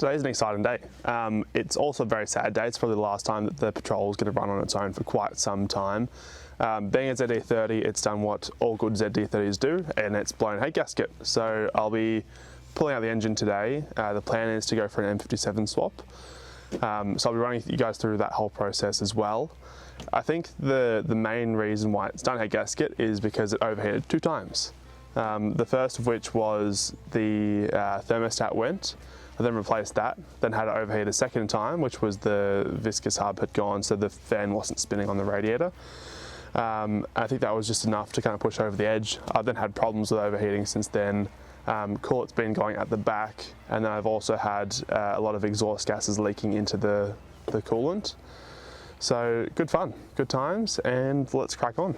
Today's an exciting day. It's also a very sad day. It's probably the last time that the patrol is going to run on its own for quite some time. Being a ZD30, it's done what all good ZD30s do, and it's blown a gasket. So I'll be pulling out the engine today. The plan is to go for an M57 swap. So I'll be running you guys through that whole process as well. I think the main reason why it's done a gasket is because it overheated 2 times. The first of which was the thermostat went. I then replaced that, then had it overheat a second time, which was the viscous hub had gone, so the fan wasn't spinning on the radiator. I think that was just enough to kind of push over the edge. I've then had problems with overheating since then. Coolement's been going at the back, and then I've also had a lot of exhaust gases leaking into the coolant. So good fun, good times, and let's crack on.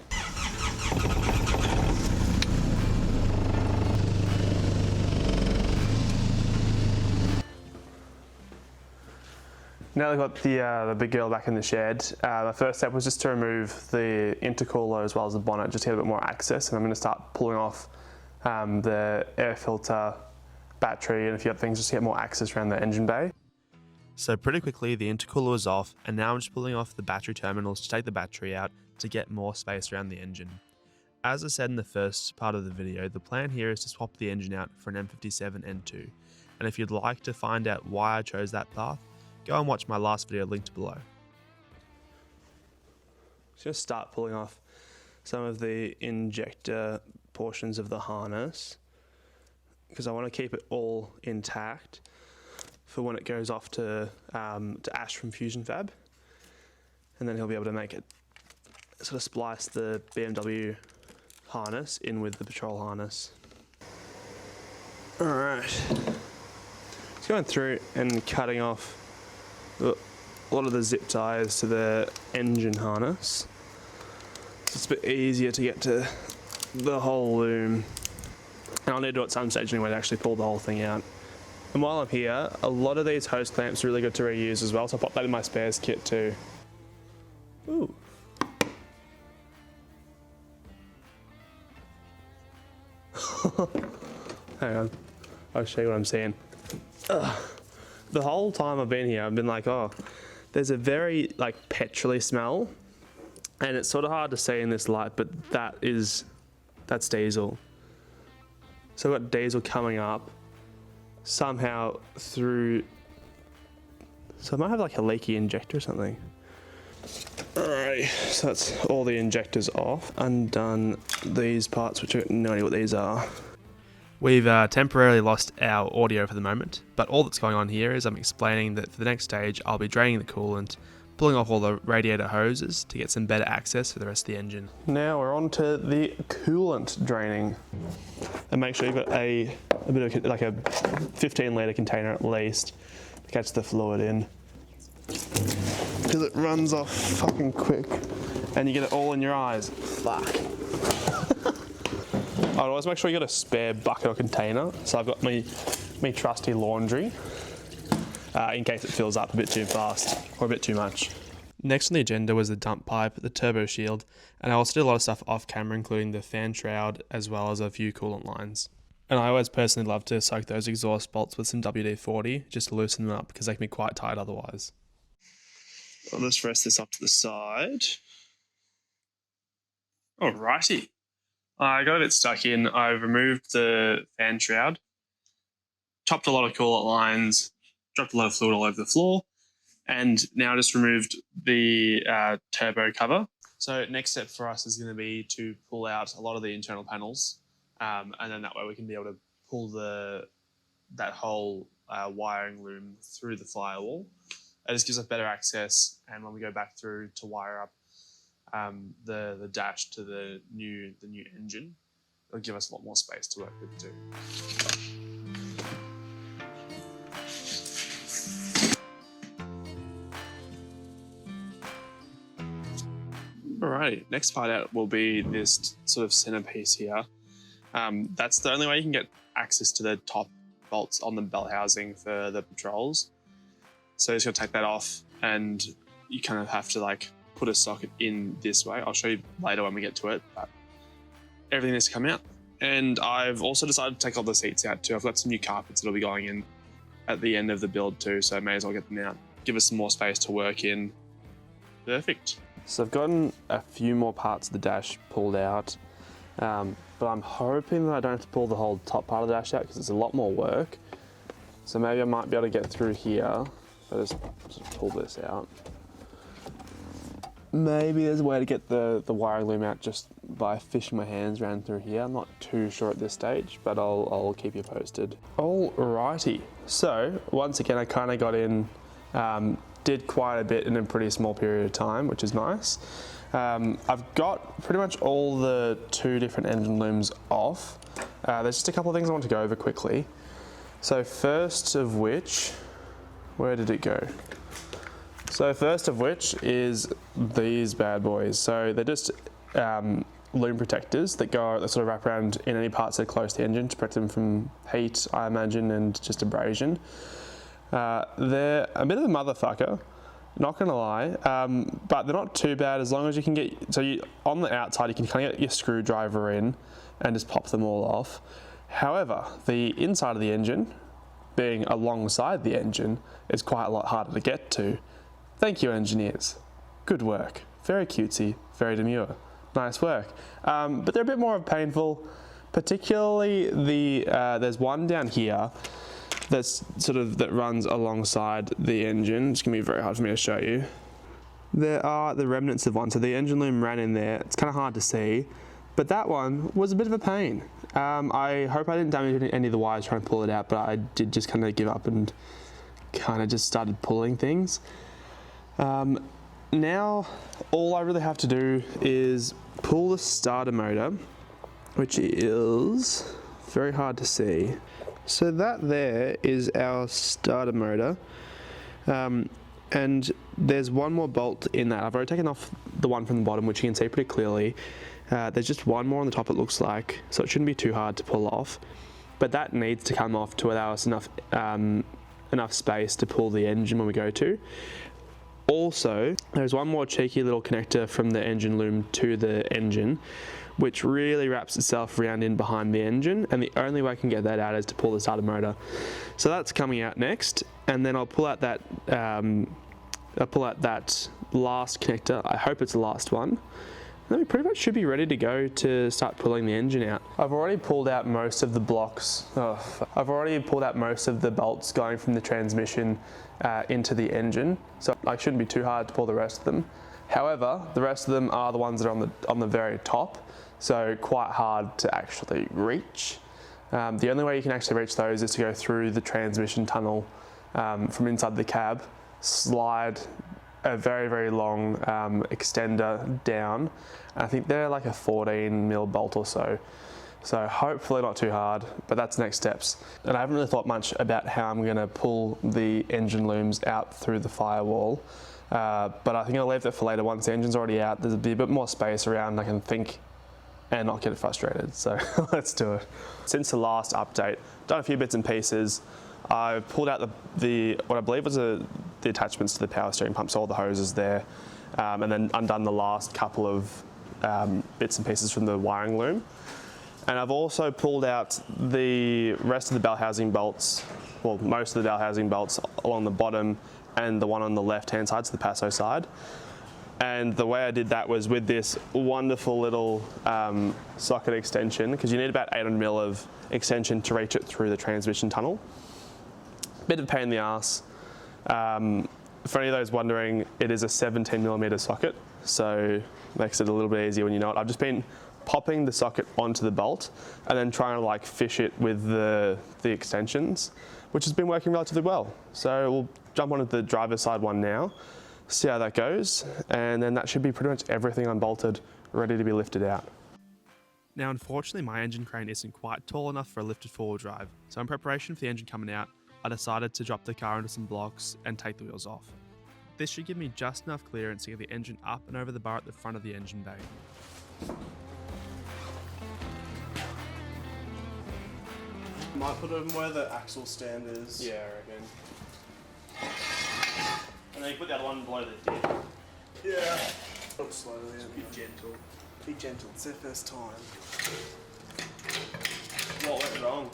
Now they've got the big girl back in the shed. The first step was just to remove the intercooler as well as the bonnet, just to get a bit more access, and I'm going to start pulling off the air filter, battery, and a few other things just to get more access around the engine bay. So pretty quickly the intercooler was off, and now I'm just pulling off the battery terminals to take the battery out to get more space around the engine. As I said in the first part of the video, the plan here is to swap the engine out for an M57 N2, and if you'd like to find out why I chose that path, go and watch my last video linked below. Just start pulling off some of the injector portions of the harness because I want to keep it all intact for when it goes off to Ash from Fusion Fab, and then he'll be able to make it sort of splice the BMW harness in with the patrol harness. Alright, just going through and cutting off a lot of the zip ties to the engine harness. It's a bit easier to get to the whole loom, and I'll need to do it at some stage anyway to actually pull the whole thing out. And while I'm here, a lot of these hose clamps are really good to reuse as well, so I'll pop that in my spares kit too. Ooh. Hang on, I'll show you what I'm seeing. Ugh. The whole time I've been here, I've been like, oh, there's a very petrol-y smell, and it's sort of hard to see in this light, but that's diesel. So I've got diesel coming up somehow through, so I might have like a leaky injector or something. Alrighty, so that's all the injectors off. Undone these parts, which I have no idea what these are. We've temporarily lost our audio for the moment, but all that's going on here is I'm explaining that for the next stage I'll be draining the coolant, pulling off all the radiator hoses to get some better access for the rest of the engine. Now we're on to the coolant draining. And make sure you've got a bit of like a 15 litre container at least to catch the fluid in. Because it runs off fucking quick and you get it all in your eyes. Fuck. I'd always make sure you got a spare bucket or container. So I've got me trusty laundry in case it fills up a bit too fast or a bit too much. Next on the agenda was the dump pipe, the turbo shield, and I also did a lot of stuff off camera, including the fan shroud as well as a few coolant lines. And I always personally love to soak those exhaust bolts with some WD-40 just to loosen them up because they can be quite tight otherwise. I'll just rest this up to the side. Alrighty. I got a bit stuck in. I've removed the fan shroud, chopped a lot of coolant lines, dropped a lot of fluid all over the floor, and now just removed the turbo cover. So next step for us is going to be to pull out a lot of the internal panels, and then that way we can be able to pull that whole wiring loom through the firewall. It just gives us better access, and when we go back through to wire up the dash to the new engine, it'll give us a lot more space to work with too. Alrighty, next part out will be this sort of centerpiece here. That's the only way you can get access to the top bolts on the bell housing for the patrols. So you're just gonna take that off, and you kind of have to put a socket in this way. I'll show you later when we get to it, but everything needs to come out. And I've also decided to take all the seats out too. I've got some new carpets that'll be going in. at the end of the build too, so may as well get them out. Give us some more space to work in. Perfect. So I've gotten a few more parts of the dash pulled out, but I'm hoping that I don't have to pull the whole top part of the dash out because it's a lot more work. So maybe I might be able to get through here if I just pull this out. Maybe there's a way to get the wiring loom out just by fishing my hands around through here. I'm not too sure at this stage, but I'll keep you posted. Alrighty, so once again I kind of got in, did quite a bit in a pretty small period of time, which is nice. I've got pretty much all the 2 different engine looms off. There's just a couple of things I want to go over quickly. So first of which, where did it go? So first of which is these bad boys. So they're just loom protectors that sort of wrap around in any parts that are close to the engine to protect them from heat, I imagine, and just abrasion. They're a bit of a motherfucker, not gonna lie, but they're not too bad as long as you can get, on the outside you can kind of get your screwdriver in and just pop them all off. However, the inside of the engine, being alongside the engine, is quite a lot harder to get to. Thank you, engineers. Good work. Very cutesy, very demure. Nice work. But they're a bit more painful, particularly there's one down here that runs alongside the engine. It's gonna be very hard for me to show you. There are the remnants of one, so the engine loom ran in there. It's kind of hard to see, but that one was a bit of a pain. I hope I didn't damage any of the wires trying to pull it out, but I did just kind of give up and kind of just started pulling things. Now all I really have to do is pull the starter motor, which is very hard to see. So that there is our starter motor, and there's one more bolt in that. I've already taken off the one from the bottom, which you can see pretty clearly. There's just one more on the top, it looks like, so it shouldn't be too hard to pull off, but that needs to come off to allow us enough space to pull the engine when we go to. Also, there's one more cheeky little connector from the engine loom to the engine, which really wraps itself around in behind the engine, and the only way I can get that out is to pull the starter motor. So that's coming out next, and then I'll pull out that last connector. I hope it's the last one. Then we pretty much should be ready to go to start pulling the engine out. I've already pulled out most of the blocks. I've already pulled out most of the bolts going from the transmission into the engine, so it shouldn't be too hard to pull the rest of them. However, the rest of them are the ones that are on the very top, so quite hard to actually reach. The only way you can actually reach those is to go through the transmission tunnel from inside the cab, slide a very, very long extender down. I think they're like a 14mm bolt or so. So hopefully not too hard, but that's next steps. And I haven't really thought much about how I'm gonna pull the engine looms out through the firewall. But I think I'll leave that for later. Once the engine's already out, there's a bit more space around, I can think and not get frustrated. So let's do it. Since the last update, done a few bits and pieces. I pulled out what I believe was the attachments to the power steering pump, so all the hoses there, and then undone the last couple of bits and pieces from the wiring loom. And I've also pulled out the rest of the bell housing bolts, well, most of the bell housing bolts along the bottom and the one on the left-hand side, so the Passo side. And the way I did that was with this wonderful little socket extension, because you need about 800mm of extension to reach it through the transmission tunnel. Bit of a pain in the ass. For any of those wondering, it is a 17mm socket, so makes it a little bit easier when you know it. I've just been popping the socket onto the bolt and then trying to fish it with the extensions, which has been working relatively well. So we'll jump onto the driver's side one now, see how that goes, and then that should be pretty much everything unbolted, ready to be lifted out. Now unfortunately my engine crane isn't quite tall enough for a lifted forward drive, so in preparation for the engine coming out, I decided to drop the car into some blocks and take the wheels off. This should give me just enough clearance to get the engine up and over the bar at the front of the engine bay. Might put them where the axle stand is. Yeah, I reckon. And then you put the other one below the diff. Yeah. Look slowly. Be gentle. Be gentle. It's their first time. What went wrong?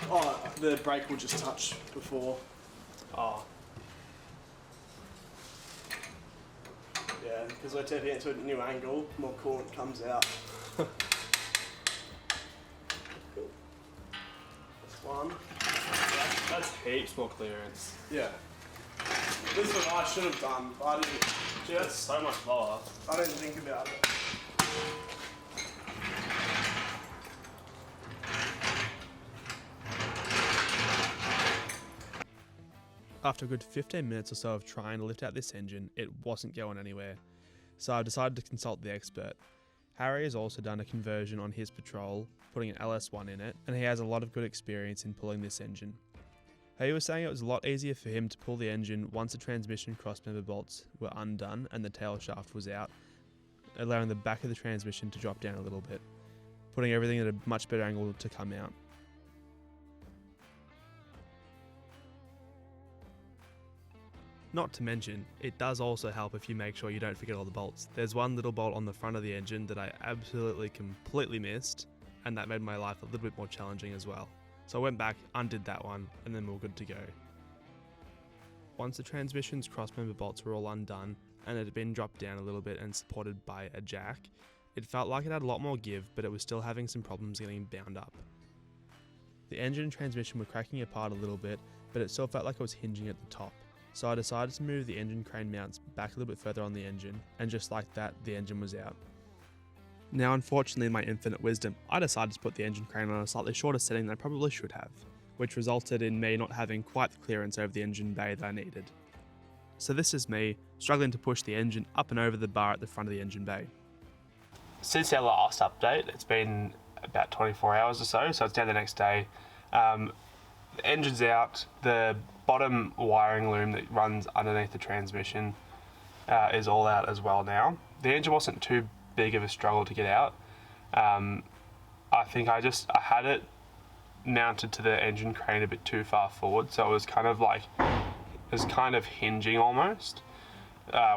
Oh, the brake will just touch before. Oh. Yeah, because we're tapping it to a new angle, more coolant comes out. This one. That's heaps more clearance. Yeah. This is what I should have done, but I didn't. Gee, that's so much lower. I didn't think about it. After a good 15 minutes or so of trying to lift out this engine, it wasn't going anywhere. So I decided to consult the expert. Harry has also done a conversion on his Patrol, putting an LS1 in it, and he has a lot of good experience in pulling this engine. He was saying it was a lot easier for him to pull the engine once the transmission crossmember bolts were undone and the tail shaft was out, allowing the back of the transmission to drop down a little bit, putting everything at a much better angle to come out. Not to mention, it does also help if you make sure you don't forget all the bolts. There's one little bolt on the front of the engine that I absolutely completely missed, and that made my life a little bit more challenging as well. So I went back, undid that one, and then we were good to go. Once the transmission's crossmember bolts were all undone, and it had been dropped down a little bit and supported by a jack, it felt like it had a lot more give, but it was still having some problems getting bound up. The engine and transmission were cracking apart a little bit, but it still felt like it was hinging at the top. So I decided to move the engine crane mounts back a little bit further on the engine, and just like that, the engine was out. Now unfortunately in my infinite wisdom, I decided to put the engine crane on a slightly shorter setting than I probably should have, which resulted in me not having quite the clearance over the engine bay that I needed. So this is me, struggling to push the engine up and over the bar at the front of the engine bay. Since our last update, it's been about 24 hours or so, so it's now the next day. The engine's out, the bottom wiring loom that runs underneath the transmission is all out as well now. The engine wasn't too big of a struggle to get out. I think I had it mounted to the engine crane a bit too far forward, so it was kind of hinging almost,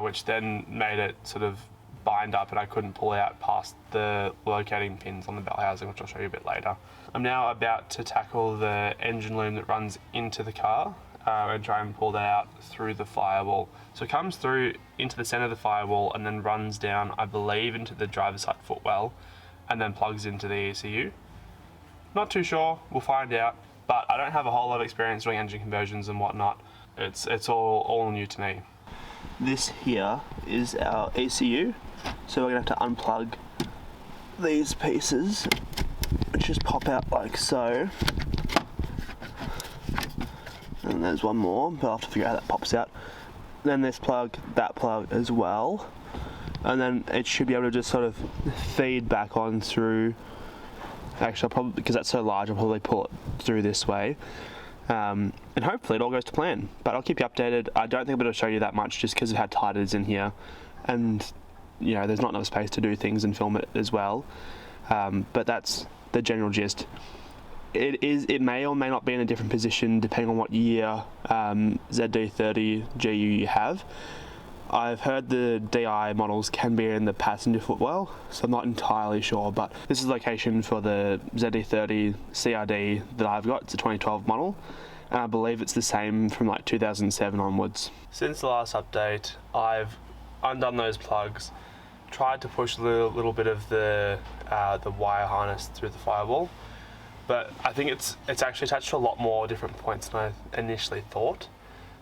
which then made it sort of bind up and I couldn't pull out past the locating pins on the bell housing, which I'll show you a bit later. I'm now about to tackle the engine loom that runs into the car and try and pull that out through the firewall. So it comes through into the center of the firewall and then runs down, I believe, into the driver's side footwell and then plugs into the ECU. Not too sure, we'll find out, but I don't have a whole lot of experience doing engine conversions and whatnot. It's all new to me. This here is our ECU, so we're gonna have to unplug these pieces, which just pop out like so. And there's one more, but I'll have to figure out how that pops out. Then this plug, that plug as well. And then it should be able to just sort of feed back on through. Actually, I'll probably, because that's so large, I'll probably pull it through this way. And hopefully it all goes to plan. But I'll keep you updated. I don't think I'm going to show you that much just because of how tight it is in here. And, you know, there's not enough space to do things and film it as well. But that's the general gist. It may or may not be in a different position depending on what year ZD30 GU you have. I've heard the DI models can be in the passenger footwell, so I'm not entirely sure, but this is the location for the ZD30 CRD that I've got. It's a 2012 model, and I believe it's the same from like 2007 onwards. Since the last update, I've undone those plugs, tried to push a little bit of the wire harness through the firewall, but I think it's actually attached to a lot more different points than I initially thought.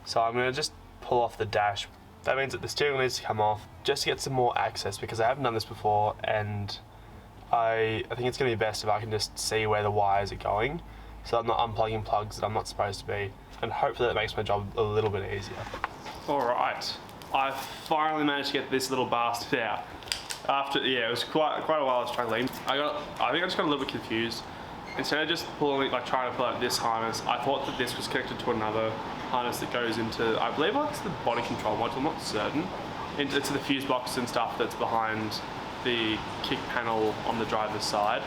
So I'm going to just pull off the dash. That means that the steering wheel needs to come off just to get some more access, because I haven't done this before, and I think it's going to be best if I can just see where the wires are going, so I'm not unplugging plugs that I'm not supposed to be, and hopefully that makes my job a little bit easier. Alright, I finally managed to get this little bastard out. It was quite a while of struggling. I think I just got a little bit confused. Instead of just trying to pull out this harness, I thought that this was connected to another harness that goes into, I believe it's the body control module, I'm not certain. It's the fuse box and stuff that's behind the kick panel on the driver's side.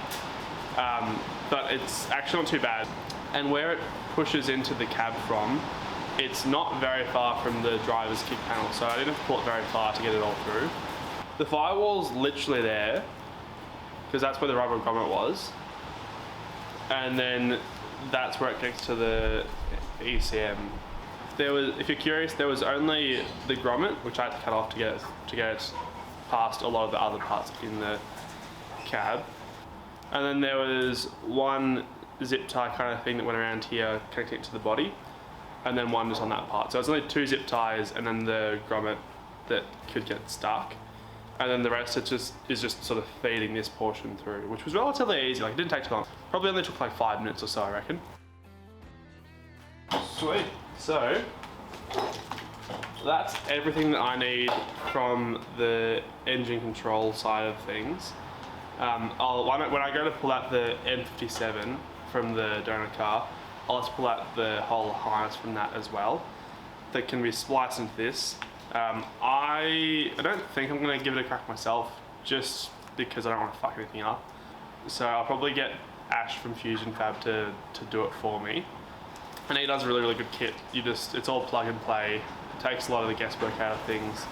But it's actually not too bad. And where it pushes into the cab from, it's not very far from the driver's kick panel, so I didn't have to pull it very far to get it all through. The firewall's literally there, because that's where the rubber grommet was. And then that's where it connects to the ECM. there was, if you're curious, there was only the grommet, which I had to cut off to get past a lot of the other parts in the cab. And then there was one zip tie kind of thing that went around here connecting it to the body, and then one just on that part. So it's only 2 zip ties and then the grommet that could get stuck. And then the rest is just sort of feeding this portion through, which was relatively easy. Like, it didn't take too long. Probably only took like 5 minutes or so, I reckon. Sweet. So that's everything that I need from the engine control side of things. When I go to pull out the M57 from the donor car, I'll just pull out the whole harness from that as well. That can be spliced into this. I don't think I'm going to give it a crack myself, just because I don't want to fuck anything up. So I'll probably get Ash from Fusion Fab to do it for me. And he does a really good kit. It's all plug and play. It takes a lot of the guesswork out of things.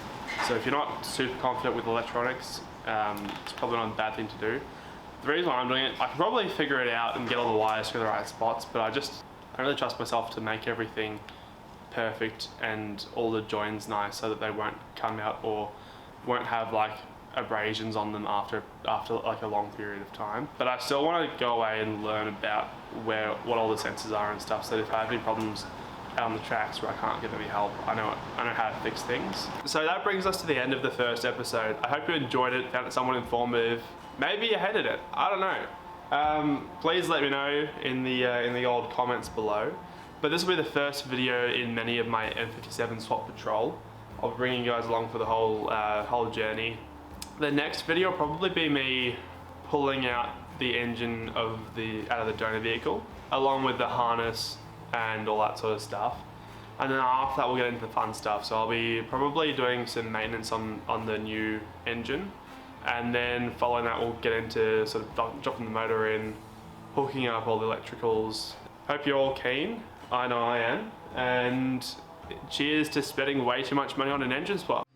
So if you're not super confident with electronics, it's probably not a bad thing to do. The reason why I'm doing it, I can probably figure it out and get all the wires to the right spots, but I don't really trust myself to make everything perfect and all the joins nice so that they won't come out or won't have like abrasions on them after like a long period of time. But I still want to go away and learn about what all the sensors are and stuff, so that if I have any problems out on the tracks where I can't get any help, I know how to fix things. So that brings us to the end of the first episode. I hope you enjoyed it, found it somewhat informative. Maybe you hated it, I don't know. Please let me know in the old comments below. But this will be the first video in many of my M57 swap patrol. I'll be bringing you guys along for the whole journey. The next video will probably be me pulling out the engine out of the donor vehicle, along with the harness and all that sort of stuff. And then after that we'll get into the fun stuff. So I'll be probably doing some maintenance on the new engine. And then following that we'll get into sort of dropping the motor in, hooking up all the electricals. Hope you're all keen. I know I am. And cheers to spending way too much money on an engine swap.